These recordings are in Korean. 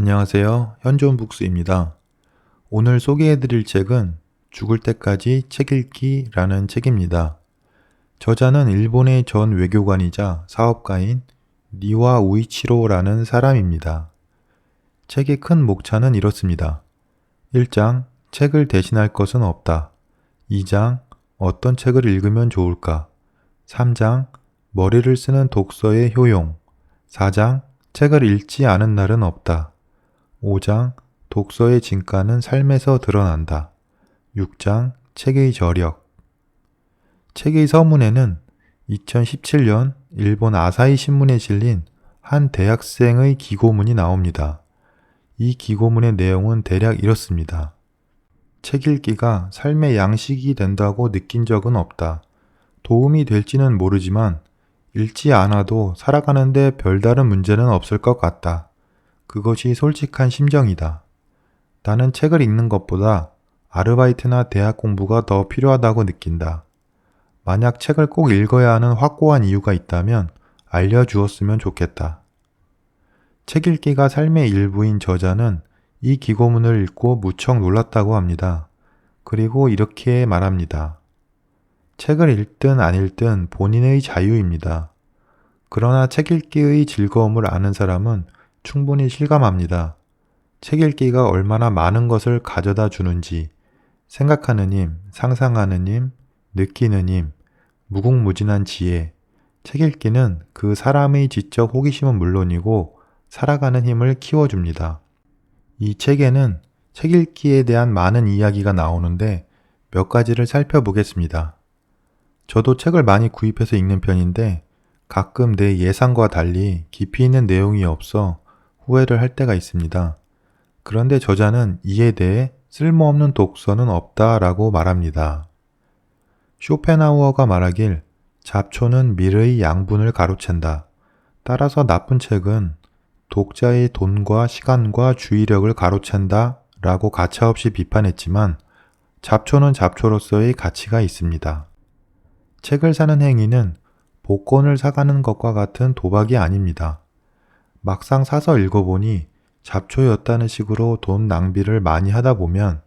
안녕하세요. 현존북스입니다. 오늘 소개해드릴 책은 죽을 때까지 책 읽기라는 책입니다. 저자는 일본의 전 외교관이자 사업가인 니와 우이치로라는 사람입니다. 책의 큰 목차는 이렇습니다. 1장, 책을 대신할 것은 없다. 2장, 어떤 책을 읽으면 좋을까? 3장, 머리를 쓰는 독서의 효용. 4장, 책을 읽지 않은 날은 없다. 5장, 독서의 진가는 삶에서 드러난다. 6장, 책의 저력. 책의 서문에는 2017년 일본 아사히 신문에 실린 한 대학생의 기고문이 나옵니다. 이 기고문의 내용은 대략 이렇습니다. 책 읽기가 삶의 양식이 된다고 느낀 적은 없다. 도움이 될지는 모르지만 읽지 않아도 살아가는데 별다른 문제는 없을 것 같다. 그것이 솔직한 심정이다. 나는 책을 읽는 것보다 아르바이트나 대학 공부가 더 필요하다고 느낀다. 만약 책을 꼭 읽어야 하는 확고한 이유가 있다면 알려주었으면 좋겠다. 책 읽기가 삶의 일부인 저자는 이 기고문을 읽고 무척 놀랐다고 합니다. 그리고 이렇게 말합니다. 책을 읽든 안 읽든 본인의 자유입니다. 그러나 책 읽기의 즐거움을 아는 사람은 충분히 실감합니다. 책 읽기가 얼마나 많은 것을 가져다 주는지 생각하는 힘, 상상하는 힘, 느끼는 힘, 무궁무진한 지혜. 책 읽기는 그 사람의 지적 호기심은 물론이고 살아가는 힘을 키워줍니다. 이 책에는 책 읽기에 대한 많은 이야기가 나오는데 몇 가지를 살펴보겠습니다. 저도 책을 많이 구입해서 읽는 편인데 가끔 내 예상과 달리 깊이 있는 내용이 없어 후회를 할 때가 있습니다. 그런데 저자는 이에 대해 쓸모없는 독서는 없다라고 말합니다. 쇼펜하우어가 말하길 잡초는 밀의 양분을 가로챈다. 따라서 나쁜 책은 독자의 돈과 시간과 주의력을 가로챈다 라고 가차없이 비판했지만 잡초는 잡초로서의 가치가 있습니다. 책을 사는 행위는 복권을 사가는 것과 같은 도박이 아닙니다. 막상 사서 읽어보니 잡초였다는 식으로 돈 낭비를 많이 하다 보면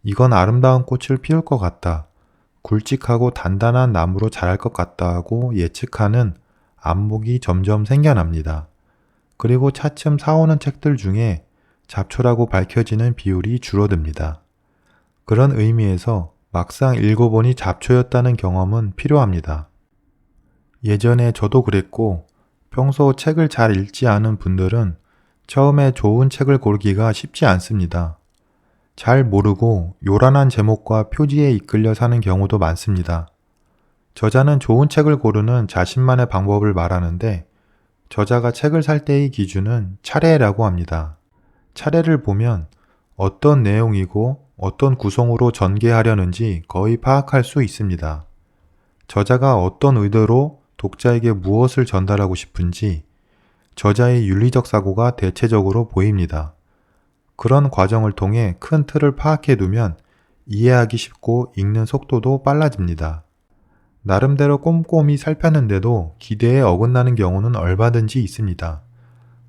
이건 아름다운 꽃을 피울 것 같다. 굵직하고 단단한 나무로 자랄 것 같다 하고 예측하는 안목이 점점 생겨납니다. 그리고 차츰 사오는 책들 중에 잡초라고 밝혀지는 비율이 줄어듭니다. 그런 의미에서 막상 읽어보니 잡초였다는 경험은 필요합니다. 예전에 저도 그랬고 평소 책을 잘 읽지 않은 분들은 처음에 좋은 책을 고르기가 쉽지 않습니다. 잘 모르고 요란한 제목과 표지에 이끌려 사는 경우도 많습니다. 저자는 좋은 책을 고르는 자신만의 방법을 말하는데 저자가 책을 살 때의 기준은 차례라고 합니다. 차례를 보면 어떤 내용이고 어떤 구성으로 전개하려는지 거의 파악할 수 있습니다. 저자가 어떤 의도로 독자에게 무엇을 전달하고 싶은지 저자의 윤리적 사고가 대체적으로 보입니다. 그런 과정을 통해 큰 틀을 파악해 두면 이해하기 쉽고 읽는 속도도 빨라집니다. 나름대로 꼼꼼히 살폈는데도 기대에 어긋나는 경우는 얼마든지 있습니다.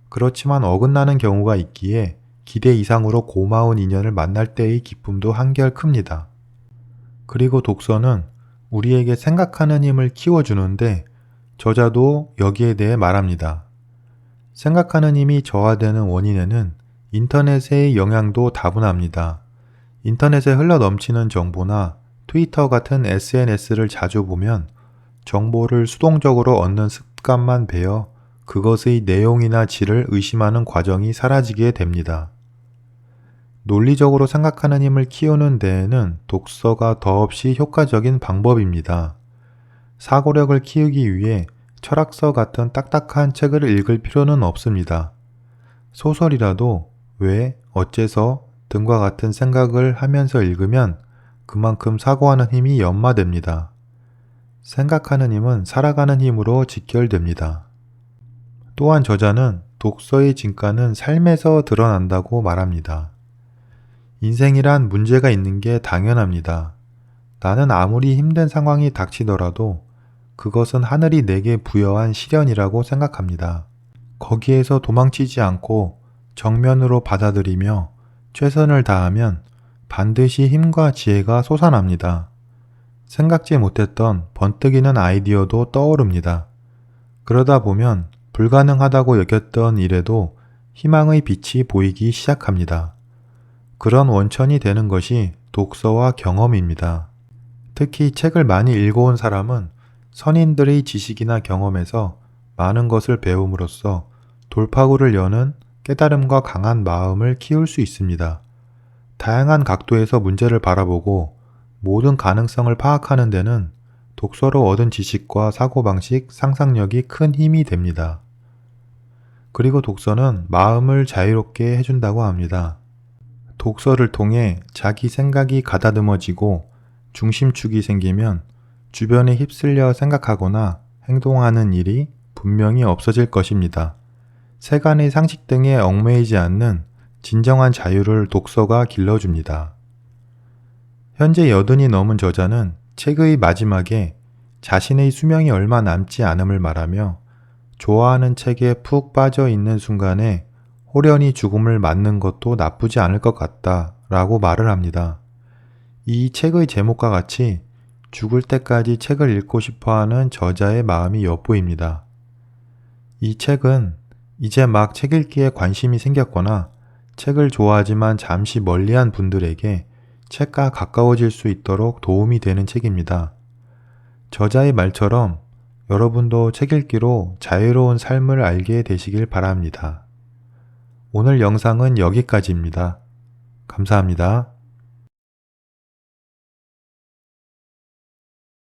그렇지만 어긋나는 경우가 있기에 기대 이상으로 고마운 인연을 만날 때의 기쁨도 한결 큽니다. 그리고 독서는 우리에게 생각하는 힘을 키워주는데 저자도 여기에 대해 말합니다. 생각하는 힘이 저하되는 원인에는 인터넷의 영향도 다분합니다. 인터넷에 흘러넘치는 정보나 트위터 같은 SNS를 자주 보면 정보를 수동적으로 얻는 습관만 배어 그것의 내용이나 질을 의심하는 과정이 사라지게 됩니다. 논리적으로 생각하는 힘을 키우는 데에는 독서가 더없이 효과적인 방법입니다. 사고력을 키우기 위해 철학서 같은 딱딱한 책을 읽을 필요는 없습니다. 소설이라도 왜, 어째서 등과 같은 생각을 하면서 읽으면 그만큼 사고하는 힘이 연마됩니다. 생각하는 힘은 살아가는 힘으로 직결됩니다. 또한 저자는 독서의 진가는 삶에서 드러난다고 말합니다. 인생이란 문제가 있는 게 당연합니다. 나는 아무리 힘든 상황이 닥치더라도 그것은 하늘이 내게 부여한 시련이라고 생각합니다. 거기에서 도망치지 않고 정면으로 받아들이며 최선을 다하면 반드시 힘과 지혜가 솟아납니다. 생각지 못했던 번뜩이는 아이디어도 떠오릅니다. 그러다 보면 불가능하다고 여겼던 일에도 희망의 빛이 보이기 시작합니다. 그런 원천이 되는 것이 독서와 경험입니다. 특히 책을 많이 읽어온 사람은 선인들의 지식이나 경험에서 많은 것을 배움으로써 돌파구를 여는 깨달음과 강한 마음을 키울 수 있습니다. 다양한 각도에서 문제를 바라보고 모든 가능성을 파악하는 데는 독서로 얻은 지식과 사고방식, 상상력이 큰 힘이 됩니다. 그리고 독서는 마음을 자유롭게 해준다고 합니다. 독서를 통해 자기 생각이 가다듬어지고 중심축이 생기면 주변에 휩쓸려 생각하거나 행동하는 일이 분명히 없어질 것입니다. 세간의 상식 등에 얽매이지 않는 진정한 자유를 독서가 길러줍니다. 현재 80이 넘은 저자는 책의 마지막에 자신의 수명이 얼마 남지 않음을 말하며 좋아하는 책에 푹 빠져 있는 순간에 호련히 죽음을 맞는 것도 나쁘지 않을 것 같다 라고 말을 합니다. 이 책의 제목과 같이 죽을 때까지 책을 읽고 싶어하는 저자의 마음이 엿보입니다. 이 책은 이제 막 책 읽기에 관심이 생겼거나 책을 좋아하지만 잠시 멀리한 분들에게 책과 가까워질 수 있도록 도움이 되는 책입니다. 저자의 말처럼 여러분도 책 읽기로 자유로운 삶을 알게 되시길 바랍니다. 오늘 영상은 여기까지입니다. 감사합니다.